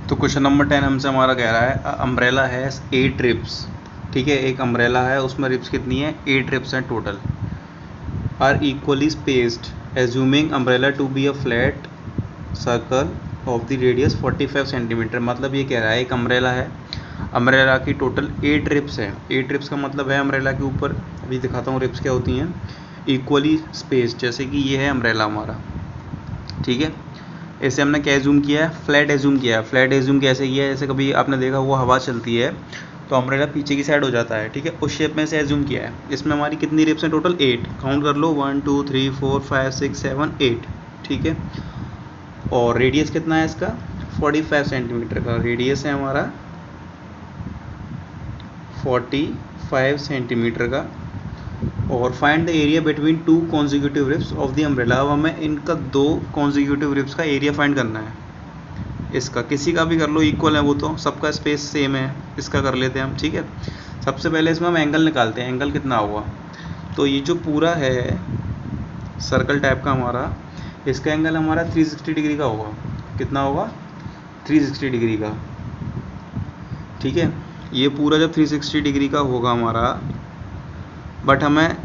तो question number 10 हमसे हमारा कह रहा है अम्ब्रेला है 8 रिब्स। ठीक है, एक अम्ब्रेला है, उसमें रिब्स कितनी है? 8 रिब्स हैं total. Are equally spaced assuming umbrella to be a flat circle of the radius 45 centimetre. मतलब ये कह रहा है एक अम्ब्रेला है, अम्ब्रेला की टोटल 8 रिब्स है। 8 रिब्स का मतलब है अम्ब्रेला के ऊपर, अभी दिखाता हूँ रिब्स क्या होती हैं। इक्वली स्पेस्ड, जैसे कि ये है अम्ब्रेला हमारा। ठीक है, ऐसे हमने क्या एज्यूम किया है? फ्लैट एज्यूम किया है। फ्लैट एज्यूम कैसे किया है? जैसे कभी आपने देखा वो हवा चलती है तो अम्ब्रेला पीछे की साइड हो जाता है। ठीक है, उस शेप में से एज्यूम किया है। इसमें हमारी कितनी रिब्स हैं टोटल? 8। काउंट कर लो, 1 2 3 4 5 6 7 8। ठीक है, और रेडियस कितना है इसका? 45 सेंटीमीटर का रेडियस है हमारा, 45 सेंटीमीटर का। और find the area between 2 consecutive ribs of the umbrella. अब हमें इनका 2 कॉन्जिक्यूटिव रिब्स का एरिया फाइंड करना है। इसका किसी का भी कर लो, इक्वल है वो, तो सबका स्पेस सेम है। इसका कर लेते हैं हम। ठीक है, सबसे पहले इसमें हम एंगल निकालते हैं। एंगल कितना हुआ? तो ये जो पूरा है सर्कल टाइप का हमारा, इसका एंगल हमारा 360 डिग्री का होगा। कितना होगा? 360 डिग्री का। ठीक है, ये पूरा जब 360 डिग्री का होगा हमारा, बट हमें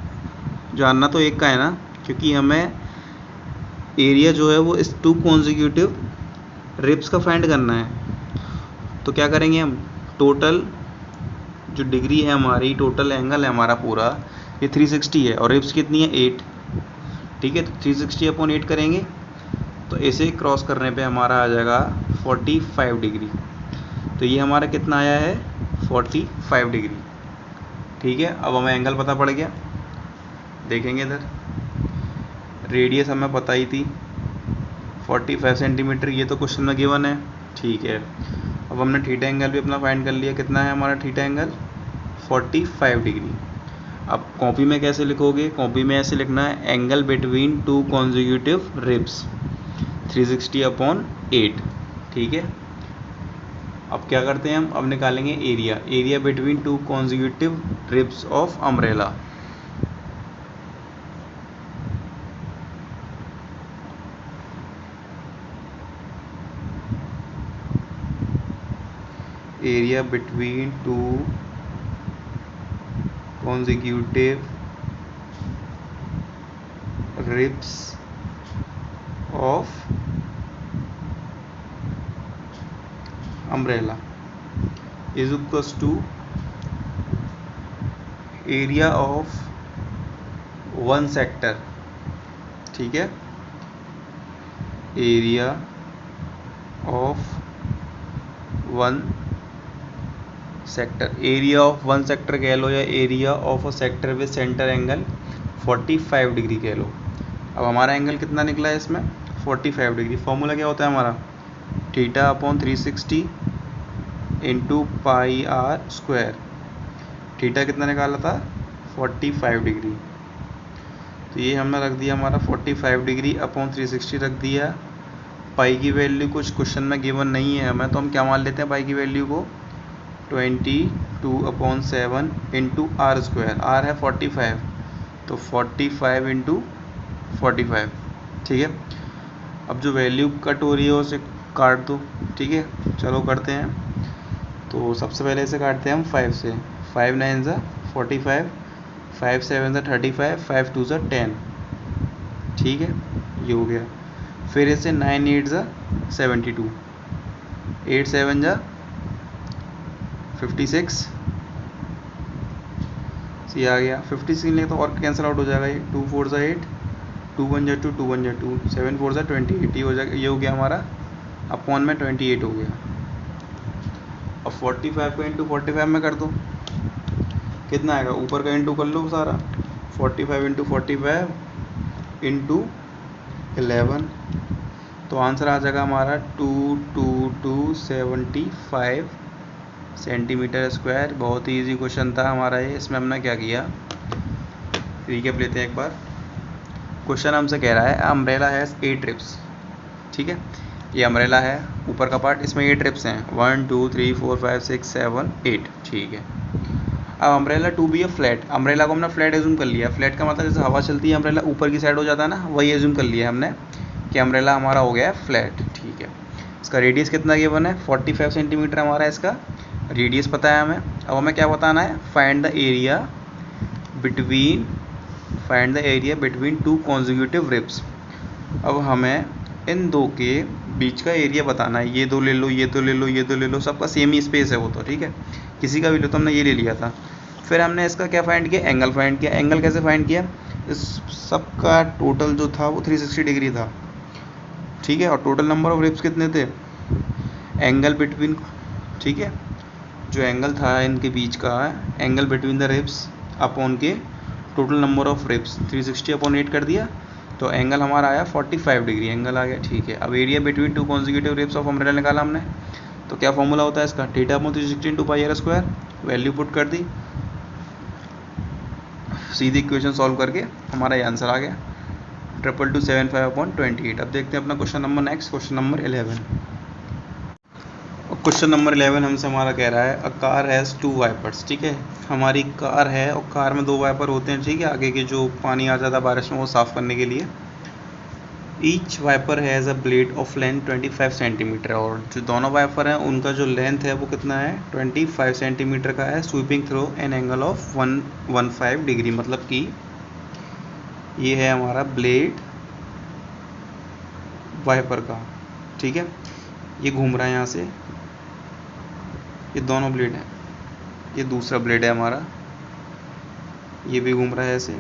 जानना तो एक का है ना, क्योंकि हमें एरिया जो है वो इस 2 कॉन्जिक्यूटिव रिब्स का फाइंड करना है। तो क्या करेंगे हम? टोटल जो डिग्री है हमारी, टोटल एंगल है हमारा पूरा, ये 360 है, और रिब्स कितनी है? 8। ठीक है, तो 360/8 करेंगे तो ऐसे क्रॉस करने पे हमारा आ जाएगा 45 डिग्री। तो ये हमारा कितना आया है? 45 डिग्री। ठीक है, अब हमें एंगल पता पड़ गया। देखेंगे इधर, रेडियस हमें पता ही थी 45 सेंटीमीटर, ये तो क्वेश्चन में गिवन है। ठीक है, अब हमने थीटा एंगल भी अपना फाइंड कर लिया। कितना है हमारा थीटा एंगल? 45 डिग्री। अब कॉपी में कैसे लिखोगे? कॉपी में ऐसे लिखना है, एंगल बिटवीन 2 कॉन्जिक्यूटिव रिब्स 360/8। ठीक है, अब क्या करते हैं हम? अब निकालेंगे area. Area between 2 consecutive ribs of umbrella. Area between 2 consecutive ribs of umbrella is equals to area of one sector। ठीक है, area of one sector. Area of one sector कह लो, या area of a sector with centre angle 45 degree कह लो। अब हमारा angle कितना निकला है इसमें? 45 डिग्री। फॉर्मूला क्या होता है हमारा? θ/360 into pi are square. Theta कितना निकाला था? 45 डिग्री। तो ये हमने रख दिया हमारा 45 डिग्री अपॉन 360 रख दिया। पाई की वैल्यू कुछ क्वेश्चन में गिवन नहीं है हमें, तो हम क्या मान लेते हैं पाई की वैल्यू को? 22/7 इंटू आर स्क्वायर। आर है 45, तो 45 इंटू 45। ठीक है, अब जो वैल्यू कट हो रही है उसे काट दो। ठीक है, चलो करते हैं। तो सबसे पहले इसे काटते हैं हम 5 से। 5 9 ज़ा 45, 5 7 ज़ा 35, 5 2 ज़ा 10। ठीक है, ये हो गया। फिर इसे 9 8 ज़ा 72, 8 7 ज़ा 56, ये आ गया। 56 लिए तो और कैंसिल आउट हो जाएगा। ये 2 4 ज़ा 8, 2 1 ज़ा 2, 2 1 ज़ा 2, 7 4 ज़ा 28, ये हो जाएगा। ये हो गया हमारा अपॉन में 28 हो गया। अब 45 को इंटू 45 में कर दो, कितना आएगा? ऊपर का इंटू कर लो सारा। 45 इंटू 45 इंटू 11, तो आंसर आ जाएगा हमारा 22275 सेंटीमीटर स्क्वायर। बहुत ही ईजी क्वेश्चन था हमारा ये। इसमें हमने क्या किया, रिकैप लेते हैं एक बार। क्वेश्चन हमसे कह रहा है अम्ब्रेला हैज़ 8 रिब्स। ठीक है, ये अम्ब्रेला है, ऊपर का पार्ट, इसमें 8 रिब्स हैं, 1 2 3 4 5 6 7 8। ठीक है, अब umbrella to be a flat. Umbrella को हमने फ्लैट एज्यूम कर लिया। फ्लैट का मतलब जैसे हवा चलती है अम्ब्रेला ऊपर की साइड हो जाता है ना, वही एज्यूम कर लिया हमने कि अम्ब्रेला हमारा हो गया है फ्लैट। ठीक है, इसका रेडियस कितना गिवन है, 45 सेंटीमीटर हमारा इसका रेडियस पता है हमें। अब हमें क्या बताना है, find the area between two consecutive ribs. अब हमें इन दो के बीच का एरिया बताना है, ये दो ले लो, ये दो ले लो, ये दो ले लो, सबका सेम ही स्पेस है वो तो, ठीक है, किसी का भी लो, तो हमने ये ले लिया था। फिर हमने इसका क्या फाइंड किया, एंगल फाइंड किया। एंगल कैसे फाइंड किया, इस सब का टोटल जो था वो 360 डिग्री था, ठीक है, और टोटल नंबर ऑफ रिब्स कितने थे, एंगल बिटवीन, ठीक है, जो एंगल था इनके बीच का, angle between the ribs upon के total number of ribs 360 upon 8 कर दिया, तो एंगल हमारा आया 45 डिग्री एंगल आ गया, ठीक है। अब area between two consecutive ribs of umbrella निकाला हमने, तो क्या फॉर्मूला होता है इसका, theta upon 360 into pi are square, value put कर दी, सीधी इक्वेशन सॉल्व करके हमारा ये आंसर आ गया 2275/28। अब देखते हैं अपना question number next, question number 11। Question number 11 हमसे हमारा कह रहा है, अ कार हैज़ 2 वाइपर्स, ठीक है, हमारी कार है और कार में 2 वाइपर होते हैं, ठीक है, आगे के जो पानी आ जाता है बारिश में वो साफ़ करने के लिए। Each wiper has a blade of length 25 centimetre, और जो दोनों वाइपर हैं उनका जो लेंथ है वो कितना है, 25 सेंटीमीटर का है, sweeping through an angle of 115 degree, मतलब कि ये है हमारा ब्लेड वाइपर का, ठीक है, ये घूम रहा है यहाँ से, ये दोनों ब्लेड हैं, ये दूसरा ब्लेड है हमारा, ये भी घूम रहा है ऐसे,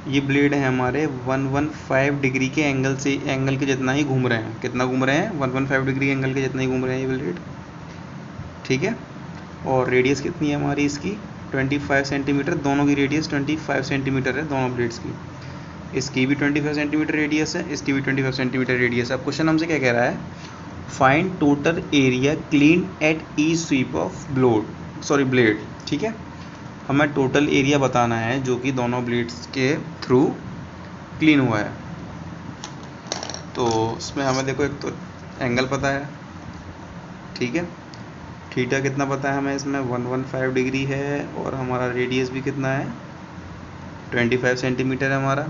ये ब्लेड है हमारे 115 डिग्री के एंगल से, एंगल के जितना ही घूम रहे हैं, कितना घूम रहे हैं, 115 डिग्री एंगल के जितना ही घूम रहे हैं ये ब्लेड, ठीक है। और रेडियस कितनी है हमारी इसकी, 25 सेंटीमीटर, दोनों की रेडियस 25 सेंटीमीटर है दोनों ब्लेड्स की, इसकी भी 25 सेंटीमीटर रेडियस है, इसकी भी 25 सेंटीमीटर रेडियस है। अब क्वेश्चन हमसे क्या कह रहा है, find total area clean at each sweep of blade, ठीक है, हमें टोटल एरिया बताना है जो कि दोनों ब्लेड्स के थ्रू क्लीन हुआ है। तो इसमें हमें देखो एक तो एंगल पता है, ठीक है, थीटा कितना पता है हमें, इसमें 115 डिग्री है, और हमारा रेडियस भी कितना है, 25 सेंटीमीटर है हमारा।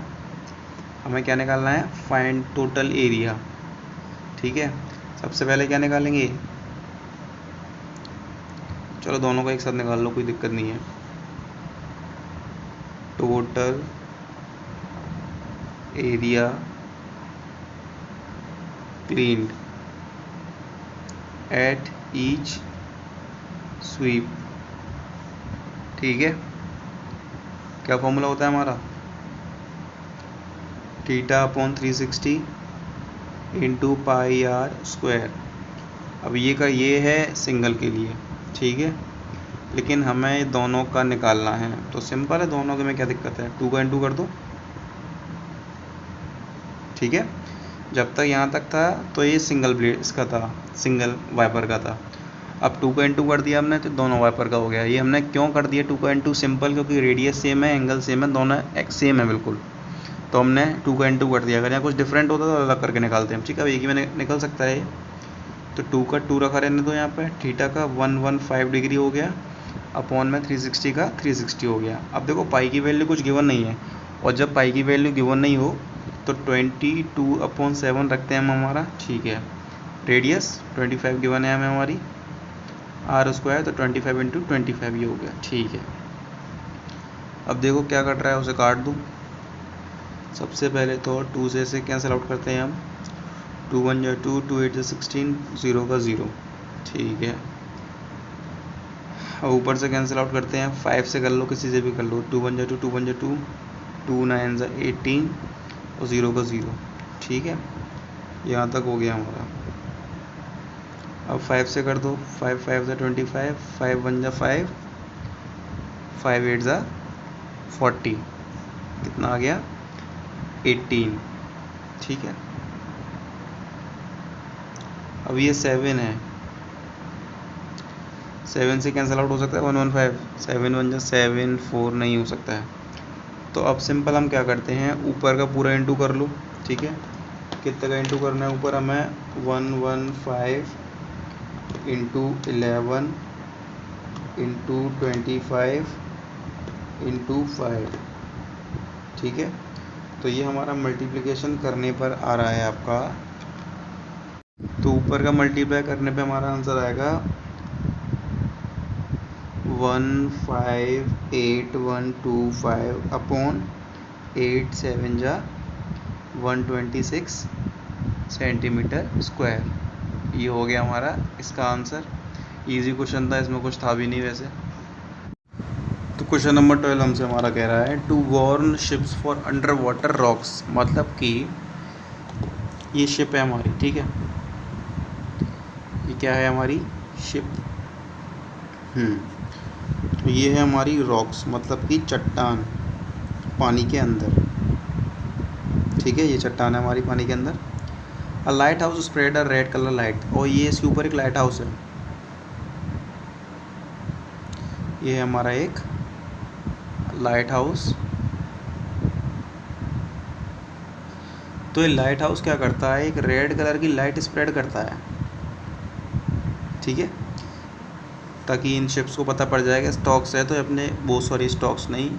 हमें क्या निकालना है, फाइंड टोटल एरिया, ठीक है। सबसे पहले क्या निकालेंगे, चलो दोनों का एक साथ निकाल लो, कोई दिक्कत नहीं है। Total area cleaned at each sweep, ठीक है, क्या फॉर्मूला होता है हमारा, theta upon 360 into pi are square. अब ये है सिंगल के लिए, ठीक है, लेकिन हमें दोनों का निकालना है, तो सिंपल है, दोनों के में क्या दिक्कत है, 2 का इंटू कर दो, ठीक है। जब तक यहाँ तक था तो ये सिंगल ब्लेड इसका था, सिंगल वाइपर का था, अब 2 का इंटू कर दिया हमने तो दोनों वाइपर का हो गया। ये हमने क्यों कर दिया 2 का इंटू, सिंपल, क्योंकि रेडियस सेम है, एंगल सेम है, दोनों एक सेम है बिल्कुल, तो हमने 2 का इंटू कर दिया। अगर यहाँ कुछ डिफरेंट होता तो अलग करके निकालते हैं, ठीक है, अब एक ही में निकल सकता है, तो 2 का 2 रखा रहने दो यहाँ पे, थीटा का 115 डिग्री हो गया, अपॉन में 360 का 360 हो गया। अब देखो पाई की वैल्यू कुछ गिवन नहीं है, और जब पाई की वैल्यू गिवन नहीं हो तो 22/7 रखते हैं हम हमारा, ठीक है, रेडियस 25 गिवन है हमें हमारी, आर स्क्वायर तो 25 इंटू 25 ये हो गया, ठीक है। अब देखो क्या कट रहा है, उसे काट दूँ। सबसे पहले तो 2 से कैंसिल आउट करते हैं हम, 2 1 जा 2, 2 8 जा 16, 0 का 0, ठीक है। अब ऊपर से कैंसिल आउट करते हैं, 5 से कर लो, किसी से भी कर लो, 2 1 जा 2, 2 1 जा 2, 2 9 जा 18 और 0 का 0, ठीक है, यहाँ तक हो गया हमारा। अब 5 से कर दो, 5 5 जा 25, 5 1 जा 5, 5 8 जा 40, कितना आ गया 18, ठीक है। अब ये 7 है, 7 से कैंसिल आउट हो सकता है 115, 7 1 जा 7, 4 नहीं हो सकता है, तो अब सिंपल हम क्या करते हैं, ऊपर का पूरा इंटू कर लो, ठीक है, कितने का इंटू करना है ऊपर हमें, 115 इंटू 11 इंटू 25 इंटू 5, ठीक है। तो ये हमारा मल्टीप्लिकेशन करने पर आ रहा है आपका तो ऊपर का मल्टीप्लाई करने पे हमारा आंसर आएगा 158,125 अपॉन 8 7 जा 126 सेंटीमीटर स्क्वायर। ये हो गया हमारा इसका आंसर। इजी क्वेश्चन था, इसमें कुछ था भी नहीं वैसे। तो क्वेश्चन नंबर 12 हमसे हमारा कह रहा है to warn ships for under water rocks. मतलब कि ये शिप है हमारी, ठीक है, ये क्या है हमारी शिप। तो ये है हमारी रॉक्स, मतलब कि चट्टान पानी के अंदर, ठीक है, ये चट्टान है हमारी पानी के अंदर। A lighthouse spread a red colour light, और ये इसके ऊपर एक लाइट हाउस है। ये है हमारा एक लाइट हाउस। तो ये लाइट हाउस क्या करता है, एक रेड कलर की लाइट स्प्रेड करता है, ठीक है, ताकि इन शिप्स को पता पड़ जाएगा स्टॉक्स है, तो अपने बहुत सारी स्टॉक्स नहीं,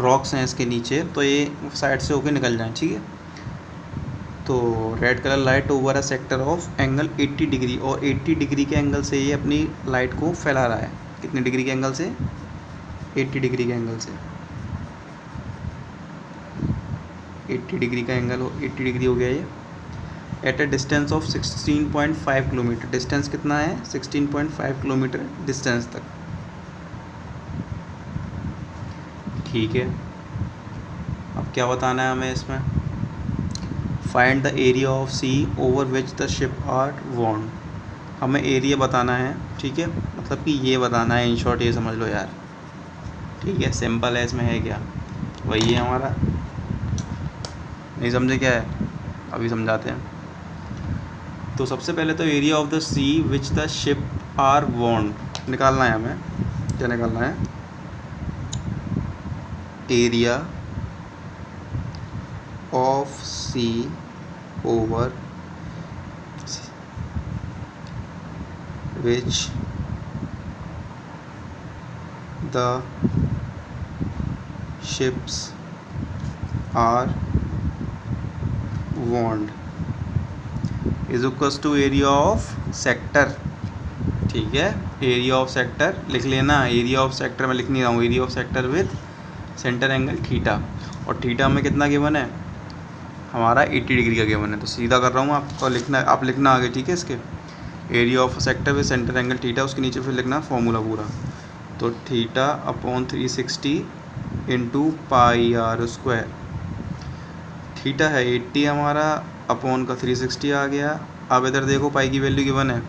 रॉक्स हैं इसके नीचे, तो ये साइड से होके निकल जाएं, ठीक है। तो red colour light over a sector of angle 80 degree, और 80 डिग्री के एंगल से ये अपनी लाइट को फैला रहा है। कितने डिग्री के एंगल से, 80 डिग्री के एंगल से। 80 डिग्री का एंगल 80 डिग्री हो गया ये। At a distance of 16.5 kilometre, distance कितना है, 16.5 किलोमीटर डिस्टेंस तक, ठीक है। अब क्या बताना है हमें इसमें, find the area of sea over which the ship are warn. हमें एरिया बताना है, ठीक है, मतलब कि ये बताना है, इन शॉर्ट ये समझ लो यार, ठीक है, सिंपल है, इसमें है क्या, वही है हमारा। नहीं समझे क्या है, अभी समझाते हैं। तो सबसे पहले तो area of the sea which the ship are warn निकालना है हमें। क्या निकालना है, area of sea over which the ships are warned is equals to area of sector, ठीक है। एरिया ऑफ सेक्टर लिख लेना, एरिया ऑफ सेक्टर में लिख नहीं रहा हूँ, area of sector with centre angle theta, और थीटा में कितना गिवन है हमारा, 80 डिग्री का गिवन है। तो सीधा कर रहा हूँ, आपको लिखना, आप लिखना आगे, ठीक है। इसके area of sector with centre angle theta, उसके नीचे फिर लिखना फॉर्मूला पूरा। तो theta upon 360 into pi are square. Theta है 80 हमारा, अपॉन का 360 आ गया। अब इधर देखो पाई की वैल्यू गिवन है,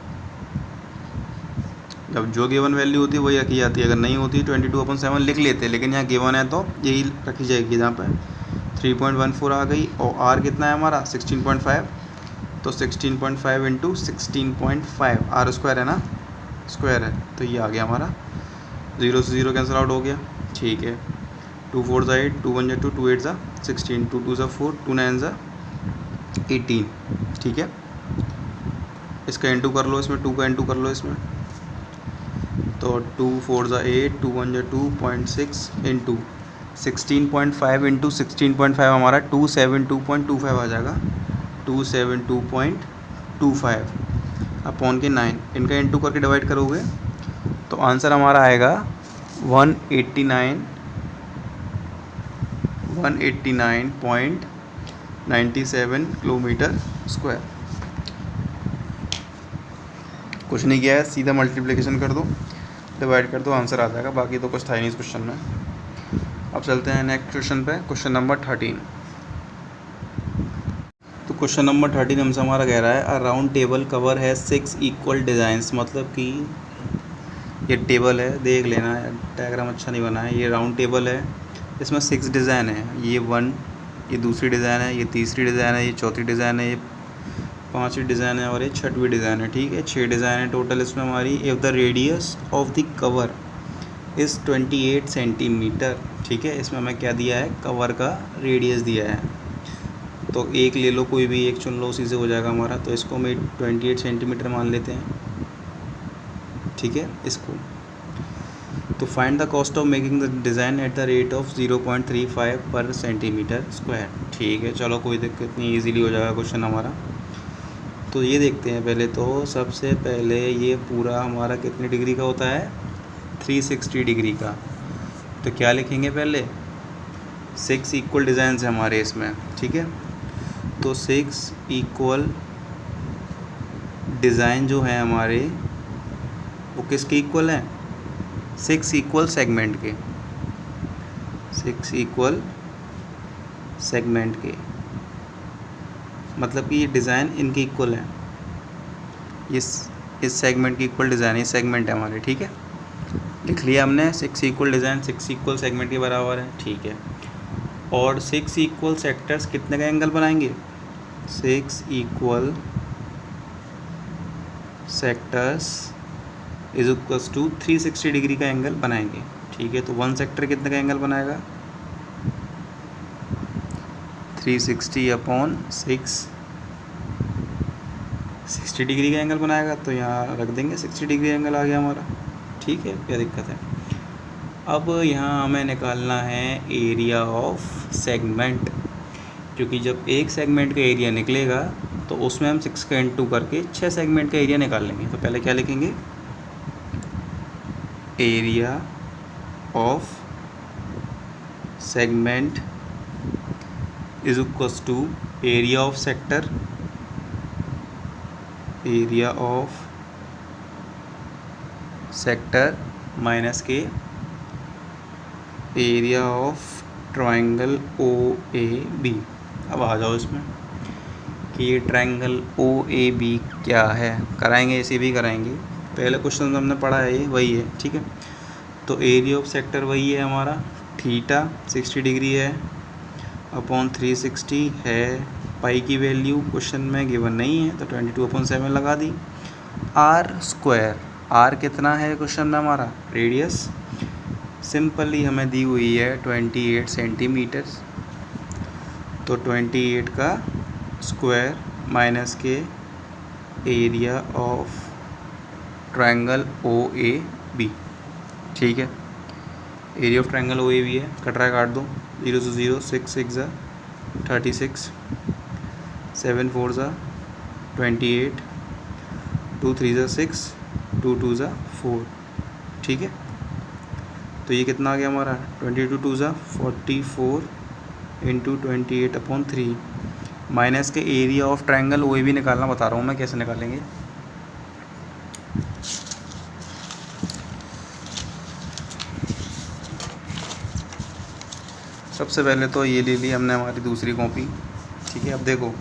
जब जो गिवन वैल्यू होती है वही रखी जाती है, अगर नहीं होती 22/7 लिख लेते, लेकिन यहाँ गिवन है तो यही रखी जाएगी। जहाँ पर 3.14 आ गई, और आर कितना है हमारा 16.5, तो 16.5 इंटू 16.5 आर स्क्वायर है ना, स्क्वायर है, तो ये आ गया हमारा। 0 से 0 कैंसिल आउट हो गया, ठीक है। 2 4 ज़ा 8, 2 1 ज़ा 2, 2 8 ज़ा 16, 2 2 ज़ा 4, 2 9 ज़ा 18, ठीक है। इसका इंटू कर लो, इसमें 2 का इंटू कर लो इसमें, तो 2 4 ज़ा 8, 2 1 ज़ा 2.6 इंटू 16.5 इंटू 16.5 हमारा 272.25 आ जाएगा, 272.25 अपॉन के 9, इनका इंटू करके डिवाइड करोगे तो आंसर हमारा आएगा 189.97 किलोमीटर स्क्वायर। कुछ नहीं किया है, सीधा मल्टीप्लिकेशन कर दो, डिवाइड कर दो, आंसर आ जाएगा। बाकी तो कुछ था ही नहीं इस क्वेश्चन में। अब चलते हैं नेक्स्ट क्वेश्चन पे, क्वेश्चन नंबर 13। तो क्वेश्चन नंबर 13 हमसे हमारा कह रहा है अ राउंड टेबल कवर है 6 इक्वल डिज़ाइंस। मतलब कि ये टेबल है, देख लेना, डायग्राम अच्छा नहीं बना है, ये राउंड टेबल है, इसमें 6 डिज़ाइन है, ये 1, ये दूसरी डिज़ाइन है, ये तीसरी डिज़ाइन है, ये चौथी डिज़ाइन है, ये 5वीं डिज़ाइन है, और ये 6वीं डिज़ाइन है, ठीक है। 6 डिज़ाइन है टोटल इसमें हमारी। If the radius of the cover is 28 centimetre, ठीक है। इसमें हमें क्या दिया है, कवर का रेडियस दिया है, तो एक ले लो, कोई भी एक चुन लो, उसी से हो जाएगा हमारा। तो इसको हम 28 सेंटीमीटर मान लेते हैं, ठीक है, इसको। तो find the cost of making the design at the rate of 0.35 पर सेंटीमीटर स्क्वायर, ठीक है। चलो कोई दिक्कत नहीं, इजीली हो जाएगा क्वेश्चन हमारा। तो ये देखते हैं पहले। तो सबसे पहले ये पूरा हमारा कितने डिग्री का होता है, 360 डिग्री का। तो क्या लिखेंगे पहले, 6 इक्वल डिज़ाइन है हमारे इसमें, ठीक है। तो 6 इक्वल डिज़ाइन जो है हमारे वो किसके इक्वल हैं, 6 इक्वल सेगमेंट के, 6 इक्वल सेगमेंट के, मतलब कि ये डिज़ाइन इनके इक्वल है, इस सेगमेंट की इक्वल डिज़ाइन, ये सेगमेंट है हमारे, ठीक है। लिख लिया हमने, 6 इक्वल डिज़ाइन 6 इक्वल सेगमेंट के बराबर है, ठीक है। और 6 इक्वल सेक्टर्स कितने का एंगल बनाएंगे, 6 equal sectors is equals to 360 degree का एंगल बनाएंगे, ठीक है। तो 1 सेक्टर कितने का एंगल बनाएगा, 360/6, 60 डिग्री का एंगल बनाएगा। तो यहाँ रख देंगे 60 डिग्री एंगल आ गया हमारा, ठीक है, क्या दिक्कत है। अब यहाँ हमें निकालना है एरिया ऑफ सेगमेंट, क्योंकि जब एक सेगमेंट का एरिया निकलेगा तो उसमें हम 6 का इंटू करके 6 सेगमेंट का एरिया निकाल लेंगे। तो पहले क्या लिखेंगे, area of segment is equals to area of sector, area of sector minus के एरिया ऑफ ट्रायंगल OAB। अब आ जाओ इसमें कि ये ट्रायंगल OAB क्या है, कराएंगे, इसे भी कराएंगे। पहले क्वेश्चन हमने पढ़ा है, ये वही है, ठीक है। तो एरिया ऑफ सेक्टर वही है हमारा, थीटा 60 डिग्री है अपॉन 360 है, पाई की वैल्यू क्वेश्चन में गिवन नहीं है तो 22/7 लगा दी। आर स्क्वायर, आर कितना है क्वेश्चन में हमारा, रेडियस सिंपली हमें दी हुई है 28 सेंटीमीटर। तो 28 का स्क्वायर माइनस के एरिया ऑफ ट्रायंगल OAB, ठीक है। एरिया ऑफ ट्रायंगल OAB है, कट रहा है, काट दो, 0 से 0, 6 6 36, 7 4 28, 2 3 6, 2 2 4, ठीक है। तो ये कितना आ गया हमारा, 22 2 44 इंटू 28/3 माइनस के एरिया ऑफ ट्रायंगल OAB निकालना बता रहा हूँ मैं, कैसे निकालेंगे। सबसे पहले तो ये ले ली हमने हमारी दूसरी कॉपी, ठीक है। अब देखो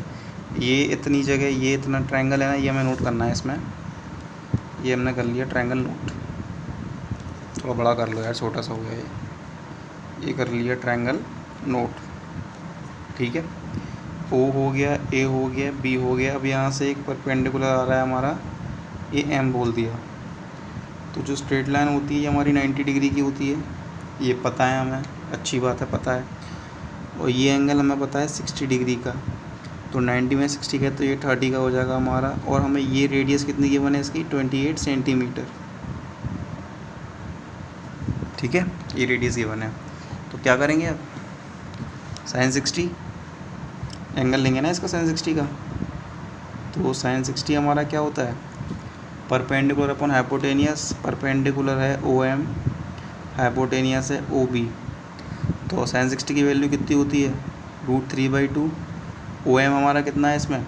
ये इतनी जगह, ये इतना ट्रायंगल है ना, ये हमें नोट करना है इसमें। ये हमने कर लिया ट्रायंगल नोट, थोड़ा बड़ा कर लो यार, छोटा सा हो गया ये कर लिया ट्रायंगल नोट, ठीक है। O हो गया, A हो गया, B हो गया। अब यहाँ से एक परपेंडिकुलर आ रहा है हमारा, ये M बोल दिया। तो जो स्ट्रेट लाइन होती है ये हमारी 90 डिग्री की होती है, ये पता है हमें, अच्छी बात है, पता है। और ये एंगल हमें पता है 60 डिग्री का, तो 90 में 60 का तो ये 30 का हो जाएगा हमारा। और हमें ये रेडियस कितनी की बने इसकी, 28 सेंटीमीटर, ठीक है, ये रेडियस ये बने। तो क्या करेंगे अब, sin 60 एंगल लेंगे ना इसका, sin 60 का। तो sin 60 हमारा क्या होता है, परपेंडिकुलर अपॉन हाइपोटेनियस, परपेंडिकुलर है OM, हाइपोटेनियस है OB। तो sin 60 की वैल्यू कितनी होती है, √3/2। OM हमारा कितना है इसमें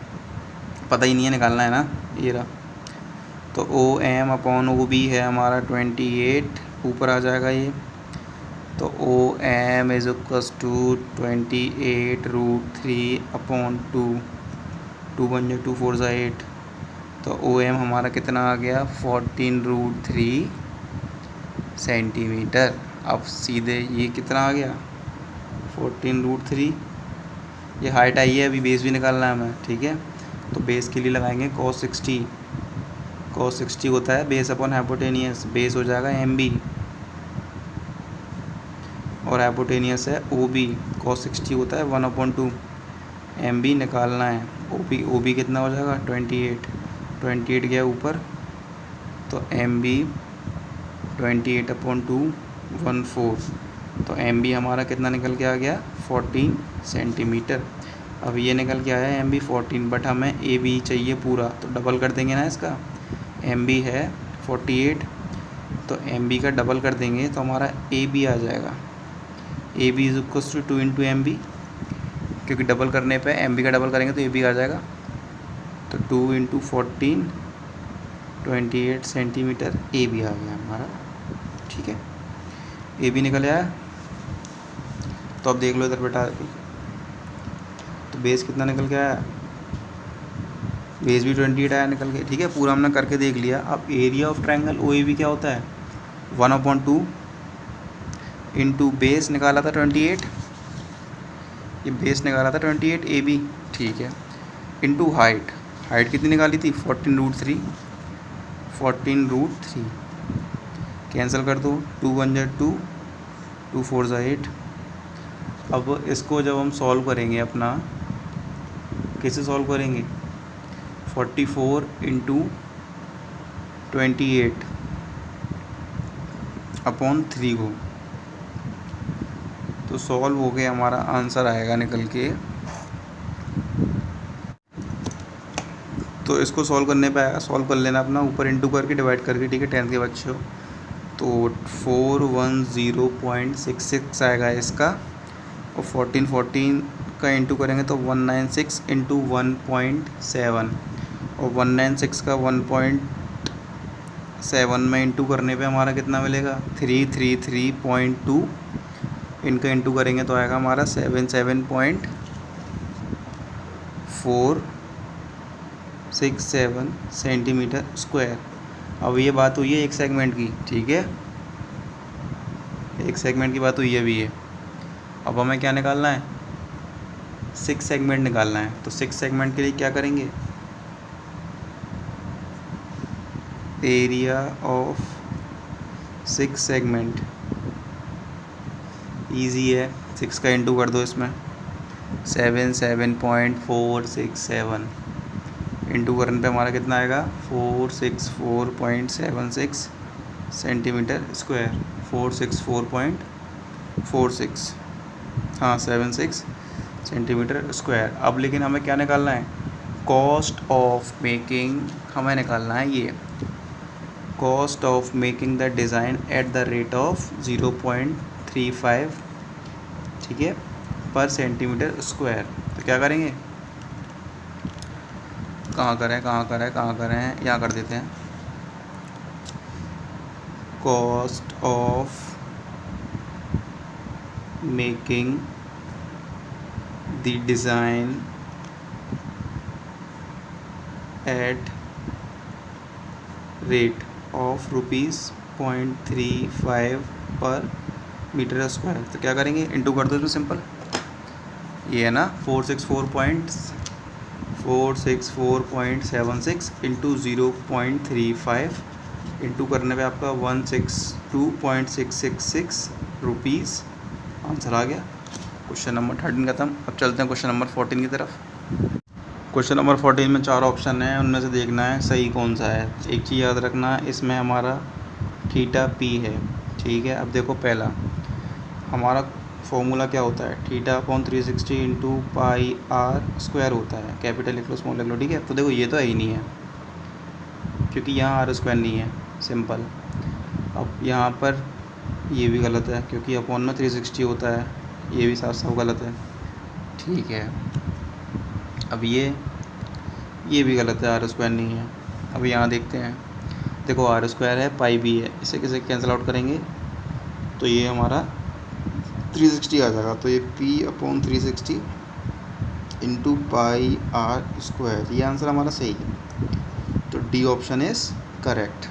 पता ही नहीं है, निकालना है ना, ये रहा। तो OM/OB है हमारा 28, ऊपर आ जाएगा ये। तो OM इज इक्वल्स टू 28 √3/2, 2 बन जाए 2 4 8। तो OM हमारा कितना आ गया, 14√3 सेंटीमीटर। अब सीधे ये कितना आ गया, 14√3। ये हाइट आई है, अभी बेस भी निकालना है हमें, ठीक है। तो बेस के लिए लगाएंगे cos 60, cos 60 होता है बेस अपॉन हाइपोटेनियस, बेस हो जाएगा MB और हाइपोटेनियस है OB, cos 60 होता है 1/2, MB निकालना है। OB कितना हो जाएगा, 28 गया ऊपर, तो MB 28/2 14। तो MB हमारा कितना निकल के आ गया, 14 सेंटीमीटर। अब ये निकल के आया MB 14, बट हमें AB चाहिए पूरा, तो डबल कर देंगे ना इसका। MB है 48, तो MB का डबल कर देंगे तो हमारा AB आ जाएगा। AB is equal to 2 into MB, क्योंकि डबल करने पे MB का डबल करेंगे तो AB आ जाएगा। तो 2 इंटू 14, 28 सेंटीमीटर AB आ गया हमारा। ठीक है, AB निकल आया। तो अब देख लो इधर बेटा, तो बेस कितना निकल के आया, बेस भी 28 आया निकल के। ठीक है, पूरा हमने करके देख लिया। अब एरिया ऑफ ट्रायंगल OAB क्या होता है, 1/2 इंटू बेस निकाला था 28, ये बेस निकाला था 28 AB। ठीक है, इंटू हाइट, हाइट कितनी निकाली थी 14√3, 14√3 कैंसिल कर दो, 2 1 जा 2, 2 4 जा 8। अब इसको जब हम सॉल्व करेंगे अपना, कैसे सॉल्व करेंगे, 44 इंटू 28 अपॉन 3 को, तो सॉल्व हो गया, हमारा आंसर आएगा निकल के। तो इसको सॉल्व करने पे आएगा, सॉल्व कर लेना अपना, ऊपर इंटू करके डिवाइड करके। ठीक है, 10th के बच्चों, तो 410.66 आएगा इसका, और 14 का इंटू करेंगे तो 196 इंटू 1.7, और 196 का 1.7 में इंटू करने पे हमारा कितना मिलेगा 333.2, इनका इंटू करेंगे तो आएगा हमारा 77.467 सेंटीमीटर स्क्वायर। अब ये बात हुई है एक सेगमेंट की। ठीक है, एक सेगमेंट की बात हुई है अभी ये। अब हमें क्या निकालना है, 6 सेगमेंट निकालना है। तो 6 सेगमेंट के लिए क्या करेंगे, एरिया ऑफ 6 सेगमेंट, इजी है, 6 का इंटू कर दो इसमें, 77.467 इंटू करने पे हमारा कितना आएगा 464.76 सेंटीमीटर स्क्वायर, 464.46, हाँ 76 सेंटीमीटर स्क्वायर। अब लेकिन हमें क्या निकालना है, कॉस्ट ऑफ मेकिंग, हमें निकालना है ये cost of making the design at the rate of 0.35, ठीक है, पर सेंटीमीटर स्क्वायर। तो क्या करेंगे, कहाँ करें यहाँ कर देते हैं, cost of making the design at rate of ₹0.35 पर मीटर स्क्वायर। तो क्या करेंगे, इंटू कर दो इसमें, सिंपल ये है ना 464.76 इंटू 0.35 इंटू करने पे आपका 162.666 रुपीज़ आंसर आ गया। क्वेश्चन नंबर 13 खत्म। अब चलते हैं क्वेश्चन नंबर 14 की तरफ। क्वेश्चन नंबर 14 में 4 ऑप्शन है, उनमें से देखना है सही कौन सा है। एक चीज़ याद रखना, इसमें हमारा θP है। ठीक है, अब देखो पहला हमारा फॉर्मूला क्या होता है, θ/360 इंटू πr² होता है। कैपिटल लिख लो, स्मॉल लिख लो। ठीक है, तो देखो ये तो है ही नहीं है, क्योंकि यहाँ r² नहीं है, सिंपल। अब यहाँ पर ये भी गलत है, क्योंकि अपॉन में 360 होता है, ये भी साफ साफ गलत है। ठीक है, अब ये भी गलत है, r² नहीं है। अब यहाँ देखते हैं, देखो r² है, पाई भी है, इसे कैसे कैंसिल आउट करेंगे, तो ये हमारा 360 आ जाएगा। तो ये P/360 इंटू πr², ये आंसर हमारा सही है। तो डी ऑप्शन इज़ करेक्ट।